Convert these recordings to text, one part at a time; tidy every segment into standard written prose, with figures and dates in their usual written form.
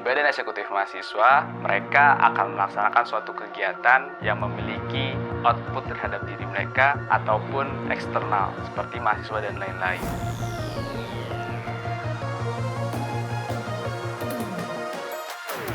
Badan Eksekutif Mahasiswa, mereka akan melaksanakan suatu kegiatan yang memiliki output terhadap diri mereka ataupun eksternal, seperti mahasiswa dan lain-lain.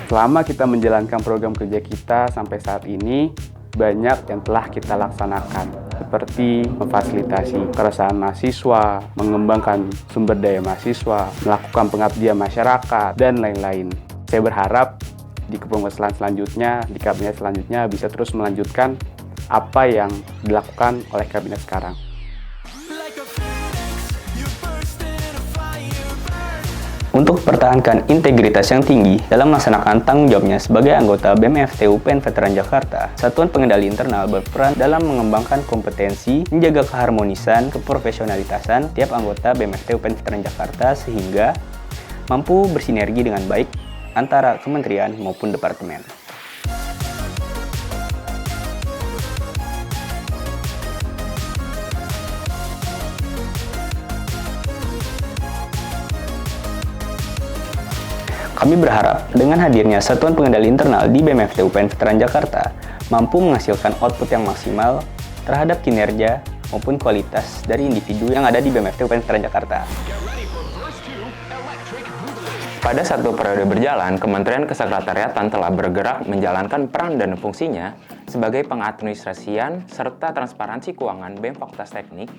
Selama kita menjalankan program kerja kita sampai saat ini, banyak yang telah kita laksanakan, seperti memfasilitasi keresahan mahasiswa, mengembangkan sumber daya mahasiswa, melakukan pengabdian masyarakat, dan lain-lain. Saya berharap di kepengurusan selanjutnya, di kabinet selanjutnya bisa terus melanjutkan apa yang dilakukan oleh kabinet sekarang. Untuk mempertahankan integritas yang tinggi dalam melaksanakan tanggung jawabnya sebagai anggota BEM FT UPN Veteran Jakarta, Satuan Pengendali Internal berperan dalam mengembangkan kompetensi, menjaga keharmonisan, keprofesionalitasan tiap anggota BEM FT UPN Veteran Jakarta sehingga mampu bersinergi dengan baik antara kementerian maupun departemen. Kami berharap dengan hadirnya Satuan Pengendali Internal di BEM FT UPN Veteran Jakarta mampu menghasilkan output yang maksimal terhadap kinerja maupun kualitas dari individu yang ada di BEM FT UPN Veteran Jakarta. Pada satu periode berjalan, Kementerian Kesekretariatan telah bergerak menjalankan peran dan fungsinya sebagai pengadministrasian serta transparansi keuangan BEM Fakultas Teknik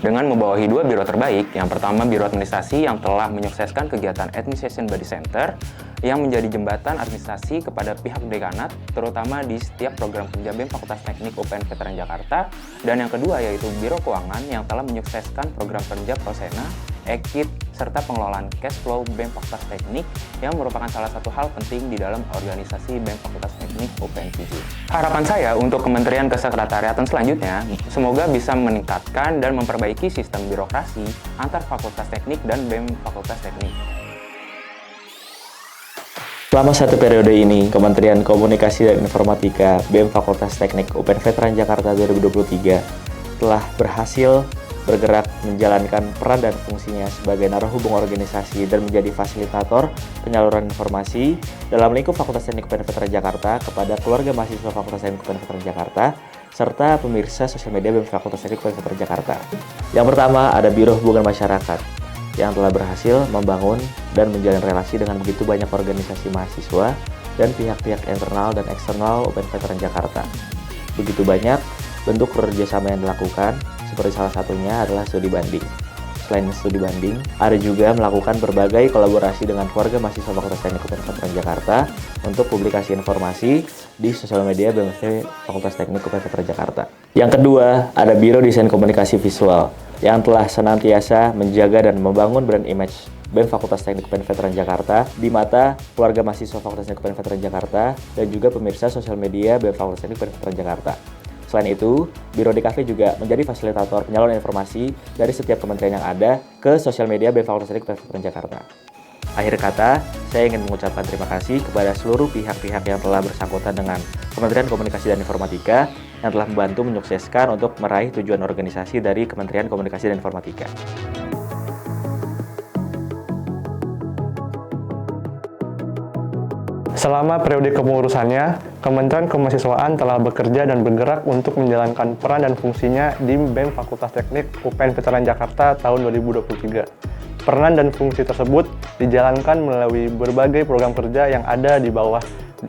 dengan membawahi dua biro terbaik. Yang pertama, Biro Administrasi yang telah menyukseskan kegiatan Administration Body Center yang menjadi jembatan administrasi kepada pihak dekanat, terutama di setiap program kerja BEM Fakultas Teknik UPN Veteran Jakarta. Dan yang kedua yaitu Biro Keuangan yang telah menyukseskan program kerja Prosena, EKIT, serta pengelolaan cash flow BEM Fakultas Teknik yang merupakan salah satu hal penting di dalam organisasi BEM Fakultas Teknik UPN-VJ. Harapan saya untuk Kementerian Kesekretariatan selanjutnya, semoga bisa meningkatkan dan memperbaiki sistem birokrasi antar Fakultas Teknik dan BEM Fakultas Teknik. Selama satu periode ini, Kementerian Komunikasi dan Informatika BEM Fakultas Teknik UPN Veteran Jakarta 2023 telah berhasil bergerak menjalankan peran dan fungsinya sebagai narohubung organisasi dan menjadi fasilitator penyaluran informasi dalam lingkup Fakultas Teknik UPN Veteran Jakarta kepada keluarga mahasiswa Fakultas Teknik UPN Veteran Jakarta serta pemirsa sosial media BEM Fakultas Teknik UPN Veteran Jakarta. Yang pertama ada Biro Hubungan Masyarakat yang telah berhasil membangun dan menjalin relasi dengan begitu banyak organisasi mahasiswa dan pihak-pihak internal dan eksternal UPN Veteran Jakarta. Begitu banyak bentuk kerjasama yang dilakukan, seperti salah satunya adalah studi banding. Selain studi banding, ada juga melakukan berbagai kolaborasi dengan keluarga mahasiswa Fakultas Teknik UPN Veteran Jakarta untuk publikasi informasi di sosial media BEM Fakultas Teknik UPN Veteran Jakarta. Yang kedua, ada Biro Desain Komunikasi Visual yang telah senantiasa menjaga dan membangun brand image BEM Fakultas Teknik UPN Veteran Jakarta di mata keluarga mahasiswa Fakultas Teknik UPN Veteran Jakarta dan juga pemirsa sosial media BEM Fakultas Teknik UPN Veteran Jakarta. Selain itu, Biro DKV juga menjadi fasilitator penyaluran informasi dari setiap kementerian yang ada ke sosial media BEM Fakultas Teknik UPN Veteran Jakarta. Akhir kata, saya ingin mengucapkan terima kasih kepada seluruh pihak-pihak yang telah bersangkutan dengan Kementerian Komunikasi dan Informatika yang telah membantu menyukseskan untuk meraih tujuan organisasi dari Kementerian Komunikasi dan Informatika. Selama periode kepengurusannya, Kementerian Kemahasiswaan telah bekerja dan bergerak untuk menjalankan peran dan fungsinya di BEM Fakultas Teknik UPN Veteran Jakarta tahun 2023. Peran dan fungsi tersebut dijalankan melalui berbagai program kerja yang ada di bawah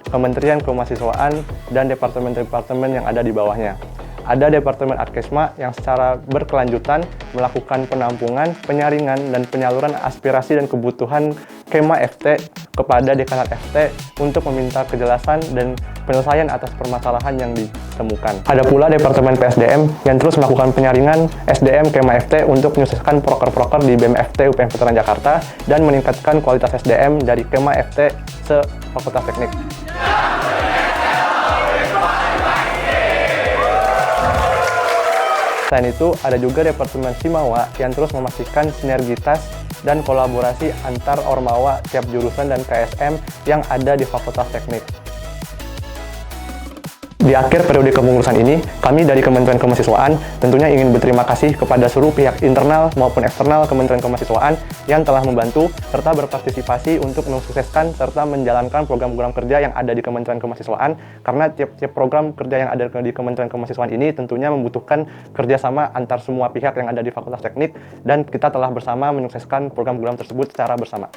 Kementerian Kemahasiswaan dan departemen-departemen yang ada di bawahnya. Ada Departemen Adkesma yang secara berkelanjutan melakukan penampungan, penyaringan, dan penyaluran aspirasi dan kebutuhan Kema FT kepada Dekanat FT untuk meminta kejelasan dan penyelesaian atas permasalahan yang ditemukan. Ada pula Departemen PSDM yang terus melakukan penyaringan SDM Kema FT untuk menyukseskan proker-proker di BEM FT UPN Veteran Jakarta dan meningkatkan kualitas SDM dari Kema FT se-Fakultas Teknik. Selain itu, ada juga Departemen Simawa yang terus memastikan sinergitas dan kolaborasi antar Ormawa tiap jurusan dan KSM yang ada di Fakultas Teknik. Di Di akhir periode kepengurusan ini, kami dari Kementerian Kemahasiswaan tentunya ingin berterima kasih kepada seluruh pihak internal maupun eksternal Kementerian Kemahasiswaan yang telah membantu serta berpartisipasi untuk mensukseskan serta menjalankan program-program kerja yang ada di Kementerian Kemahasiswaan, karena tiap-tiap program kerja yang ada di Kementerian Kemahasiswaan ini tentunya membutuhkan kerjasama antar semua pihak yang ada di Fakultas Teknik, dan kita telah bersama menyukseskan program-program tersebut secara bersama.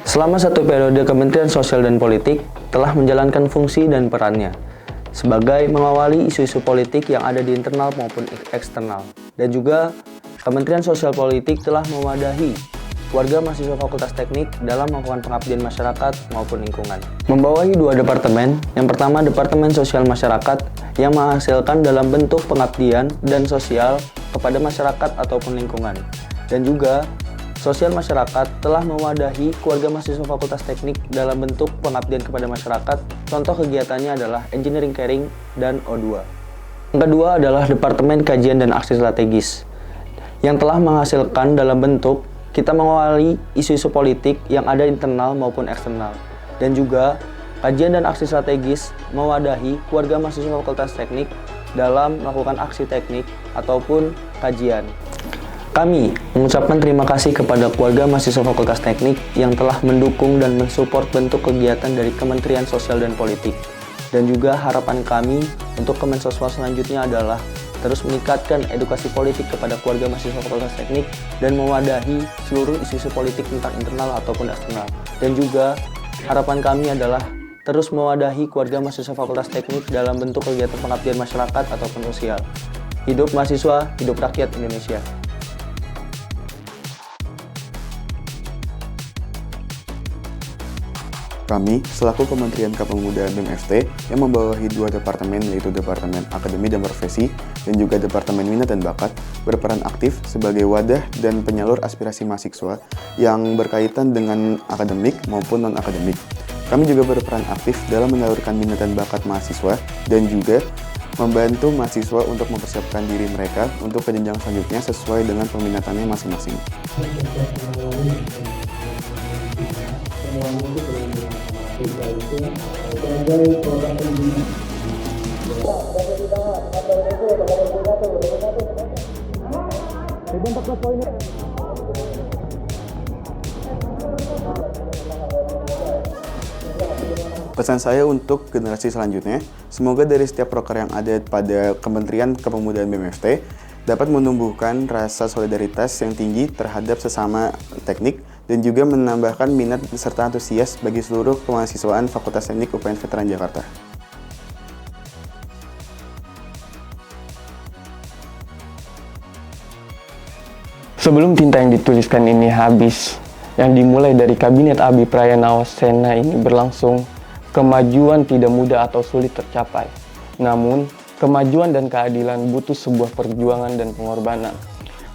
Selama satu periode, Kementerian Sosial dan Politik telah menjalankan fungsi dan perannya sebagai mengawali isu-isu politik yang ada di internal maupun eksternal. Dan juga Kementerian Sosial Politik telah mewadahi warga mahasiswa Fakultas Teknik dalam melakukan pengabdian masyarakat maupun lingkungan. Membawahi dua departemen, yang pertama Departemen Sosial Masyarakat yang menghasilkan dalam bentuk pengabdian dan sosial kepada masyarakat ataupun lingkungan. Dan juga Sosial Masyarakat telah mewadahi keluarga mahasiswa Fakultas Teknik dalam bentuk pengabdian kepada masyarakat. Contoh kegiatannya adalah Engineering Caring dan O2. Yang kedua adalah Departemen Kajian dan Aksi Strategis yang telah menghasilkan dalam bentuk kita mengawali isu-isu politik yang ada internal maupun eksternal. Dan juga Kajian dan Aksi Strategis mewadahi keluarga mahasiswa Fakultas Teknik dalam melakukan aksi teknik ataupun kajian. Kami mengucapkan terima kasih kepada keluarga mahasiswa Fakultas Teknik yang telah mendukung dan mensupport bentuk kegiatan dari Kementerian Sosial dan Politik. Dan juga harapan kami untuk Kemensoswal selanjutnya adalah terus meningkatkan edukasi politik kepada keluarga mahasiswa Fakultas Teknik dan mewadahi seluruh isu-isu politik tentang internal ataupun eksternal. Dan juga harapan kami adalah terus mewadahi keluarga mahasiswa Fakultas Teknik dalam bentuk kegiatan pengabdian masyarakat ataupun sosial. Hidup mahasiswa, hidup rakyat Indonesia. Kami, selaku Kementerian Kepemudaan BEM-FT yang membawahi dua departemen, yaitu Departemen Akademi dan Profesi dan juga Departemen Minat dan Bakat, berperan aktif sebagai wadah dan penyalur aspirasi mahasiswa yang berkaitan dengan akademik maupun non-akademik. Kami juga berperan aktif dalam menyalurkan minat dan bakat mahasiswa dan juga membantu mahasiswa untuk mempersiapkan diri mereka untuk ke jenjang selanjutnya sesuai dengan peminatannya masing-masing. Pesan saya untuk generasi selanjutnya, semoga dari setiap proker yang ada pada Kementerian Kepemudaan BEM-FT dapat menumbuhkan rasa solidaritas yang tinggi terhadap sesama teknik dan juga menambahkan minat serta antusias bagi seluruh kemahasiswaan Fakultas Teknik UPN Veteran Jakarta. Sebelum tinta yang dituliskan ini habis, yang dimulai dari Kabinet Abipraya Nawacena ini berlangsung, kemajuan tidak mudah atau sulit tercapai. Namun, kemajuan dan keadilan butuh sebuah perjuangan dan pengorbanan.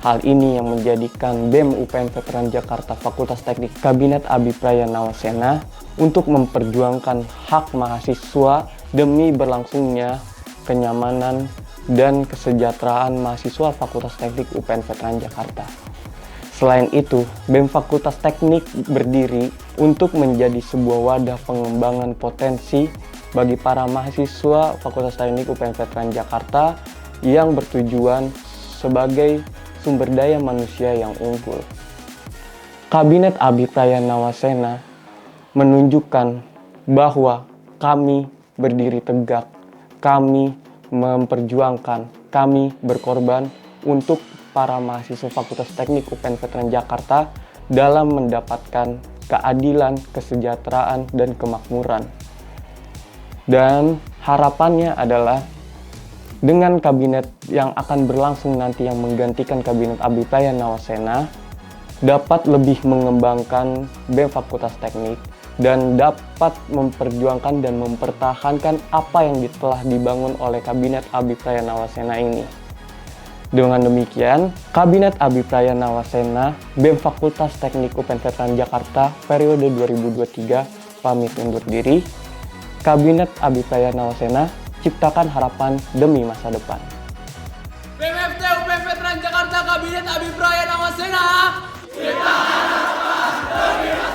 Hal ini yang menjadikan BEM UPN Veteran Jakarta Fakultas Teknik Kabinet Abipraya Nawacena untuk memperjuangkan hak mahasiswa demi berlangsungnya kenyamanan dan kesejahteraan mahasiswa Fakultas Teknik UPN Veteran Jakarta. Selain itu, BEM Fakultas Teknik berdiri untuk menjadi sebuah wadah pengembangan potensi bagi para mahasiswa Fakultas Teknik UPN Veteran Jakarta yang bertujuan sebagai sumber daya manusia yang unggul. Kabinet Abipraya Nawacena menunjukkan bahwa kami berdiri tegak, kami memperjuangkan, kami berkorban untuk para mahasiswa Fakultas Teknik UPN Veteran Jakarta dalam mendapatkan keadilan, kesejahteraan, dan kemakmuran. Dan harapannya adalah dengan kabinet yang akan berlangsung nanti yang menggantikan Kabinet Abipraya Nawacena dapat lebih mengembangkan BEM Fakultas Teknik dan dapat memperjuangkan dan mempertahankan apa yang telah dibangun oleh Kabinet Abipraya Nawacena ini. Dengan demikian, Kabinet Abipraya Nawacena BEM Fakultas Teknik UPN Veteran Jakarta periode 2023 pamit undur diri. Kabinet Abipraya Nawacena ciptakan harapan demi masa depan. BEM-FT UPN Veteran Veteran Jakarta Kabinet Abipraya Nawasena. Kita harapkan lebih